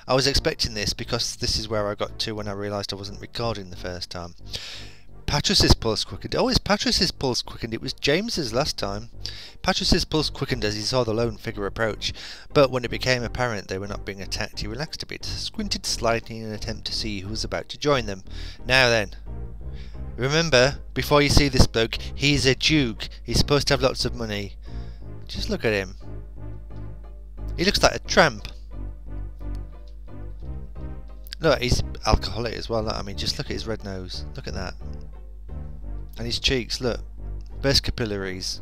I was expecting this because this is where I got to when I realised I wasn't recording the first time. Patris's pulse quickened. Oh, it's Patris's pulse quickened. It was James's last time. Patris's pulse quickened as he saw the lone figure approach, but when it became apparent they were not being attacked, he relaxed a bit, squinted slightly in an attempt to see who was about to join them. Now then, remember, before you see this bloke, he's a duke. He's supposed to have lots of money. Just look at him. He looks like a tramp. Look, he's alcoholic as well. I mean, just look at his red nose. Look at that. And his cheeks, look. Burst capillaries.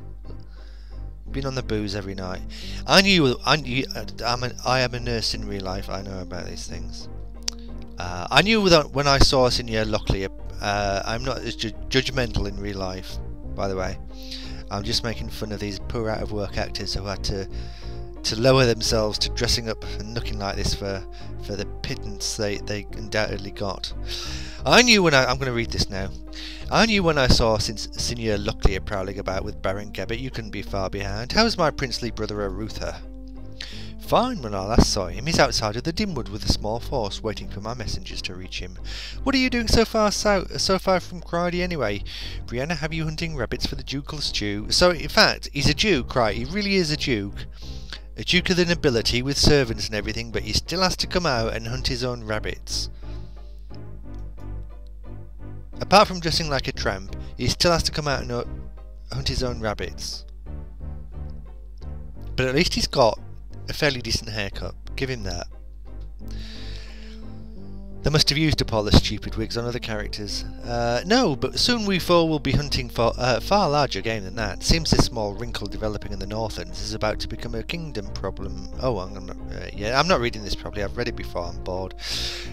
Been on the booze every night. I am a nurse in real life. I know about these things. I knew that when I saw Senior Locklear. I'm not as judgmental in real life, by the way. I'm just making fun of these poor out-of-work actors who had to lower themselves to dressing up and looking like this for the pittance they undoubtedly got. I'm going to read this now. I knew when I saw Senior Locklear prowling about with Baron Gabbett you couldn't be far behind. How's my princely brother Arutha? Fine. When I last saw him, he's outside of the Dimwood with a small force, waiting for my messengers to reach him. What are you doing so far from Krondor anyway? Brianna, have you hunting rabbits for the ducal stew? So, in fact, he's a duke, right? He really is a duke. A duke of the nobility with servants and everything, but he still has to come out and hunt his own rabbits. Apart from dressing like a tramp, he still has to come out and hunt his own rabbits. But at least he's got a fairly decent haircut. Give him that. They must have used up all the stupid wigs on other characters. No, but soon we four will be hunting for a far larger game than that. Seems this small wrinkle developing in the Northlands is about to become a kingdom problem. Oh, I'm not reading this properly. I've read it before. I'm bored.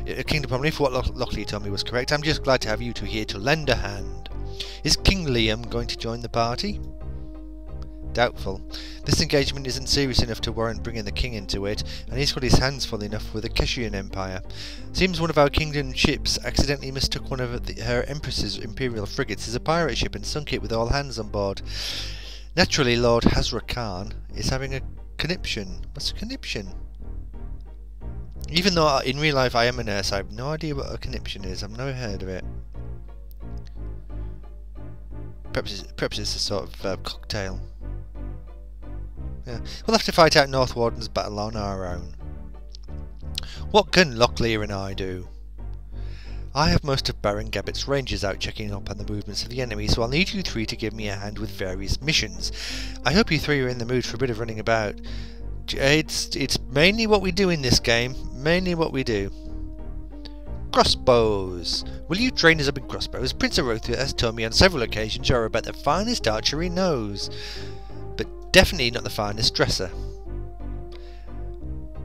A kingdom problem. If what Locklear told me was correct, I'm just glad to have you two here to lend a hand. Is King Liam going to join the party? Doubtful. This engagement isn't serious enough to warrant bringing the king into it, and he's got his hands full enough with the Keshian Empire. Seems one of our kingdom ships accidentally mistook one of her Empress's imperial frigates as a pirate ship and sunk it with all hands on board. Naturally, Lord Hazra Khan is having a conniption. What's a conniption? Even though in real life I am a nurse, I have no idea what a conniption is. I've never heard of it. Perhaps it's a sort of cocktail. Yeah. We'll have to fight out North Warden's battle on our own. What can Locklear and I do? I have most of Baron Gabbett's rangers out checking up on the movements of the enemy, so I'll need you three to give me a hand with various missions. I hope you three are in the mood for a bit of running about. It's mainly what we do in this game. Mainly what we do. Crossbows. Will you train us up in crossbows? Prince Arutha has told me on several occasions you're about the finest archer he knows. Definitely not the finest dresser.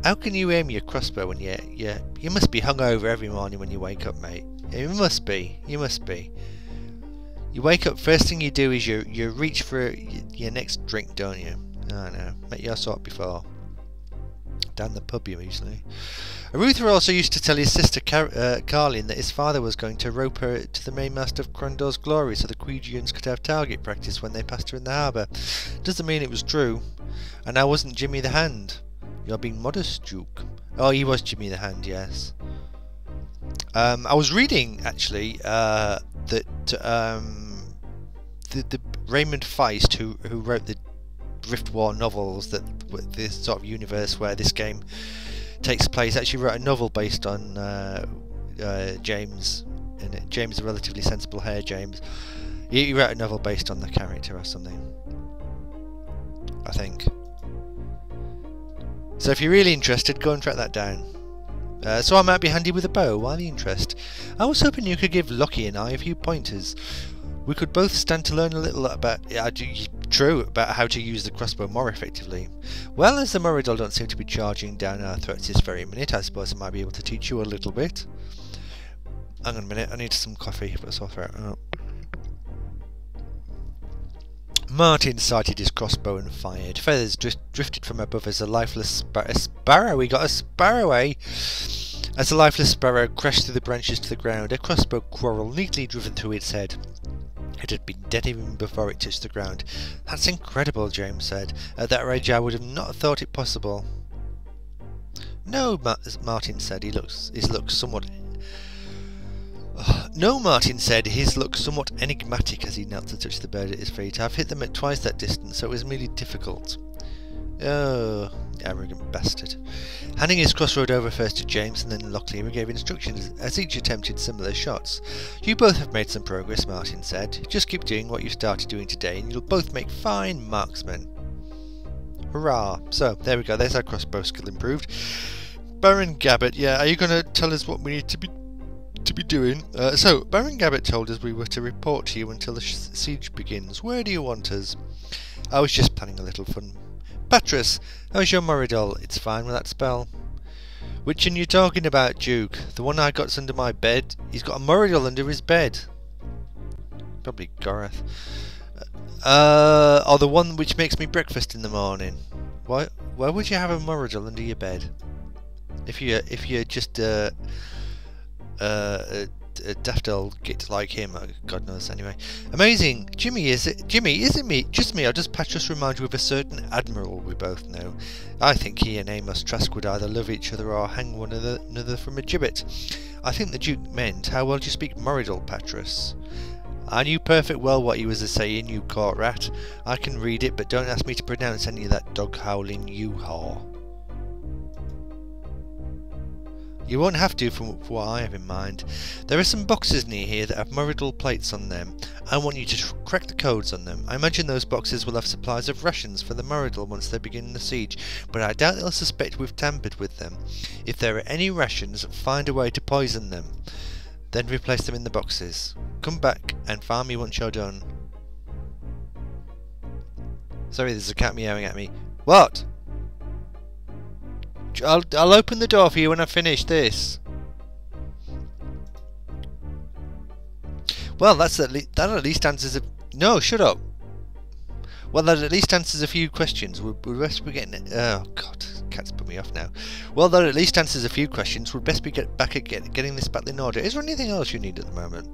How can you aim your crossbow when you must be hungover every morning when you wake up, mate? You must be. You must be. You wake up, first thing you do is you reach for your next drink, don't you? I know. Met your sort before. Down the pub usually. Arutha also used to tell his sister Carlin that his father was going to rope her to the mainmast of Krondor's Glory so the Quegians could have target practice when they passed her in the harbour. Doesn't mean it was true. And I wasn't Jimmy the Hand. You're being modest, Duke. Oh, he was Jimmy the Hand, yes. I was reading, actually, that the Raymond Feist, who wrote the Rift War novels, that this sort of universe where this game takes place, actually wrote a novel based on James. And James, a relatively sensible hair, James. He wrote a novel based on the character or something, I think. So if you're really interested, go and track that down. So I might be handy with a bow. Why the interest? I was hoping you could give Lockie and I a few pointers. We could both stand to learn a little about about how to use the crossbow more effectively. Well, as the Moradol don't seem to be charging down our throats this very minute, I suppose I might be able to teach you a little bit. Hang on a minute, I need some coffee. I've got a sore throat. Oh. Martin sighted his crossbow and fired. Feathers drifted from above as a lifeless sparrow. We got a sparrow, eh? As a lifeless sparrow crashed through the branches to the ground, a crossbow quarrel neatly driven through its head. It had been dead even before it touched the ground. That's incredible, James said. At that rate I would have not thought it possible. No, Martin said. His looks somewhat. No, Martin said. His look somewhat enigmatic as he knelt to touch the bird at his feet. I've hit them at twice that distance, so it was merely difficult. Oh, arrogant bastard. Handing his crossroad over first to James and then Lockley, he gave instructions as each attempted similar shots. You both have made some progress, Martin said. Just keep doing what you started doing today and you'll both make fine marksmen. Hurrah! So, there we go, there's our crossbow skill improved. Baron Gabbett, yeah, are you going to tell us what we need to be doing? So, Baron Gabbett told us we were to report to you until the siege begins. Where do you want us? I was just planning a little fun. Patras, how's your Moridol? It's fine with that spell. Which one you talking about, Duke? The one I got's under my bed? He's got a Moridol under his bed. Probably Gorath. Or the one which makes me breakfast in the morning. Why would you have a Moridol under your bed? If you're just a daft old git like him, God knows. Anyway, amazing. Jimmy, is it me? Just me? Or does Patras remind you of a certain admiral we both know? I think he and Amos Trask would either love each other or hang one another from a gibbet. I think the Duke meant, how well do you speak Moridol, Patras? I knew perfect well what he was a-saying, you court rat. I can read it, but don't ask me to pronounce any of that dog-howling you-haw. You won't have to for what I have in mind. There are some boxes near here that have Moridol plates on them. I want you to crack the codes on them. I imagine those boxes will have supplies of rations for the Moridol once they begin the siege, but I doubt they'll suspect we've tampered with them. If there are any rations, find a way to poison them. Then replace them in the boxes. Come back and find me once you're done. Sorry, there's a cat meowing at me. What? I'll open the door for you when I finish this. Well, that at least answers a... No, shut up. Well, that at least answers a few questions. We'd best be getting... Oh, God. Cat's put me off now. Well, that at least answers a few questions. We'd best be getting this battle in order. Is there anything else you need at the moment?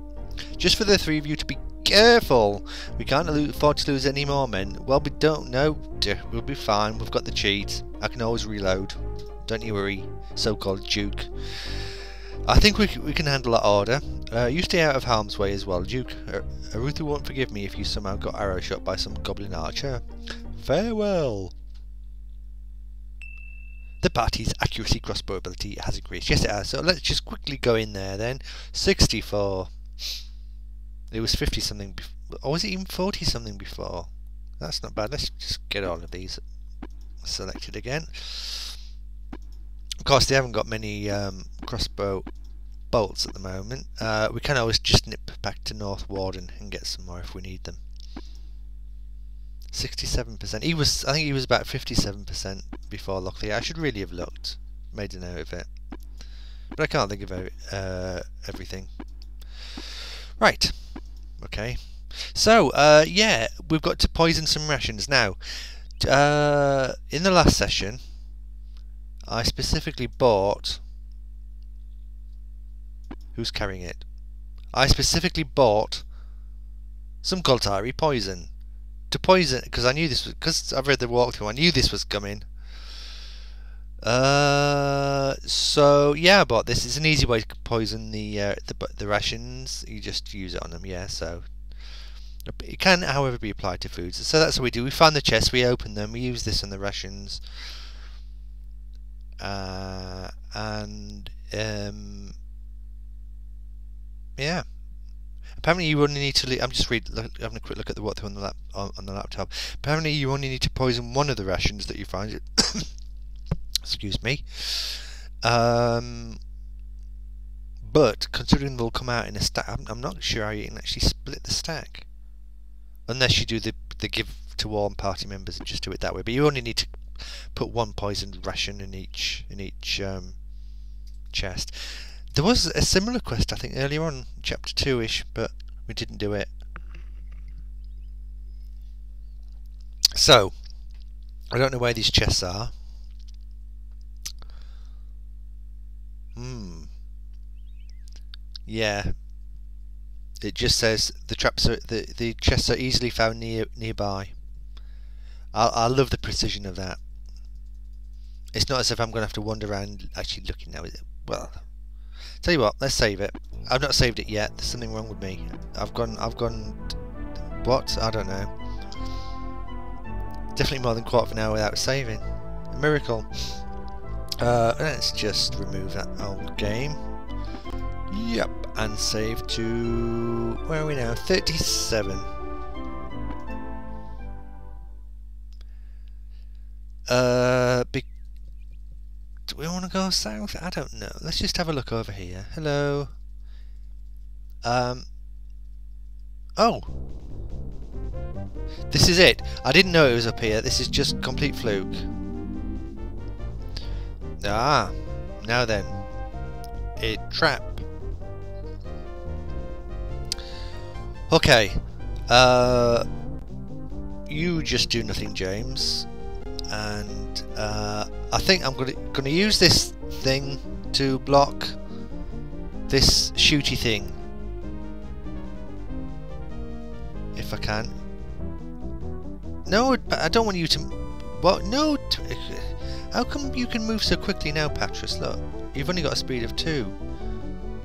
Just for the three of you to be careful. We can't afford to lose any more men. Well, we don't know. We'll be fine. We've got the cheat. I can always reload. Don't you worry, so-called Duke. I think we can handle that order. You stay out of harm's way as well, Duke. Aruthu won't forgive me if you somehow got arrow shot by some goblin archer. Farewell. The party's accuracy crossbow ability has increased. Yes, it has. So let's just quickly go in there then. 64. It was 50 something before. Or was it even 40 something before? That's not bad. Let's just get all of these selected again. Of course, they haven't got many crossbow bolts at the moment. We can always just nip back to North Warden and get some more if we need them. 67%. I think he was about 57% before Lockley. I should really have looked, made a note of it, but I can't think of everything. Right. Okay. So yeah, we've got to poison some rations now. In the last session, I specifically bought... Who's carrying it? I specifically bought some Goltari poison. To poison, because I knew this was... Because I've read the walkthrough, I knew this was coming. So, yeah, I bought this. It's an easy way to poison the rations. You just use it on them, yeah, so... It can, however, be applied to foods. So that's what we do. We find the chests, we open them, we use this on the rations. Yeah. Apparently you only need to... I'm just having a quick look at the walkthrough on the laptop. Apparently you only need to poison one of the rations that you find. Excuse me. But considering they'll come out in a stack, I'm not sure how you can actually split the stack. Unless you do the give to all party members and just do it that way. But you only need to put one poisoned ration in each chest. There was a similar quest, I think, earlier on, chapter 2-ish, but we didn't do it. So, I don't know where these chests are. Yeah. It just says the chests are easily found nearby. I love the precision of that. It's not as if I'm going to have to wander around actually looking now, is it? Well, tell you what, let's save it. I've not saved it yet. There's something wrong with me. I've gone. What? I don't know. Definitely more than quarter of an hour without saving. A miracle. Let's just remove that old game. Yep, and save to... where are we now? 37. Do we want to go south? I don't know. Let's just have a look over here. Hello. Oh! This is it. I didn't know it was up here. This is just complete fluke. Ah, now then. A trap. Okay. You just do nothing, James. And I think I'm gonna use this thing to block this shooty thing. If I can. No, I don't want you to... What? No! How come you can move so quickly now, Patras? Look, you've only got a speed of 2.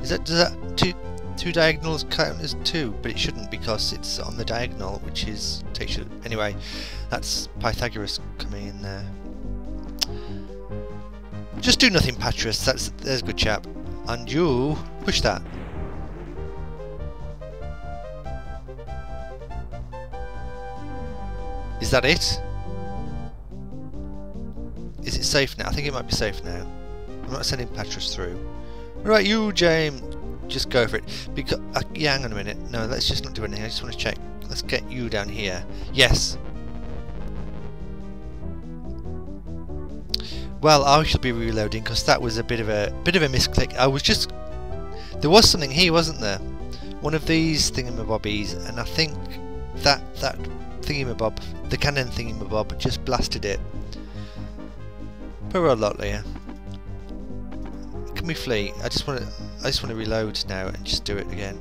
Does that two diagonals count as 2? But it shouldn't, because it's on the diagonal, which is takes you... Anyway, that's Pythagoras coming in there. Just do nothing, Patras. There's a good chap. And you push that. Is that it? Is it safe now? I think it might be safe now. I'm not sending Patras through. Right, you, James, just go for it. Because yeah, hang on a minute. No, let's just not do anything. I just want to check. Let's get you down here. Yes. Well, I shall be reloading because that was a bit of a misclick. I was just... There was something here, wasn't there? One of these thingamabobbies, and I think that thingamabob, the cannon thingamabob, just blasted it. Poor old lot here. Can we flee? I just want to reload now and just do it again.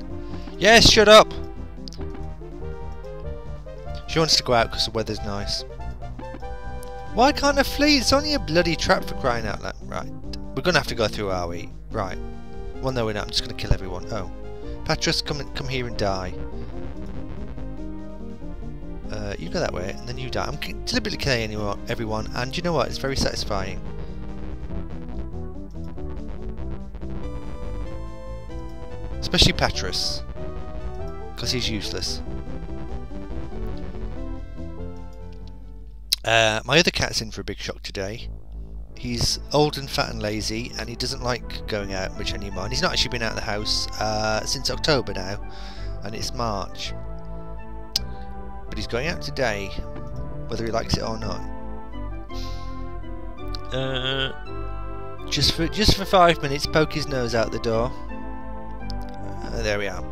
Yes, shut up. She wants to go out because the weather's nice. Why can't I flee? It's only a bloody trap, for crying out loud. Right, we're gonna have to go through, are we? Right. Well, no, we're not. I'm just gonna kill everyone. Oh, Patras, come here and die. You go that way, and then you die. I'm deliberately killing everyone, and you know what? It's very satisfying. Especially Patras, because he's useless. My other cat's in for a big shock today. He's old and fat and lazy, and he doesn't like going out much anymore. And he's not actually been out of the house since October now, and it's March. But he's going out today, whether he likes it or not. Just for 5 minutes, poke his nose out the door. There we are.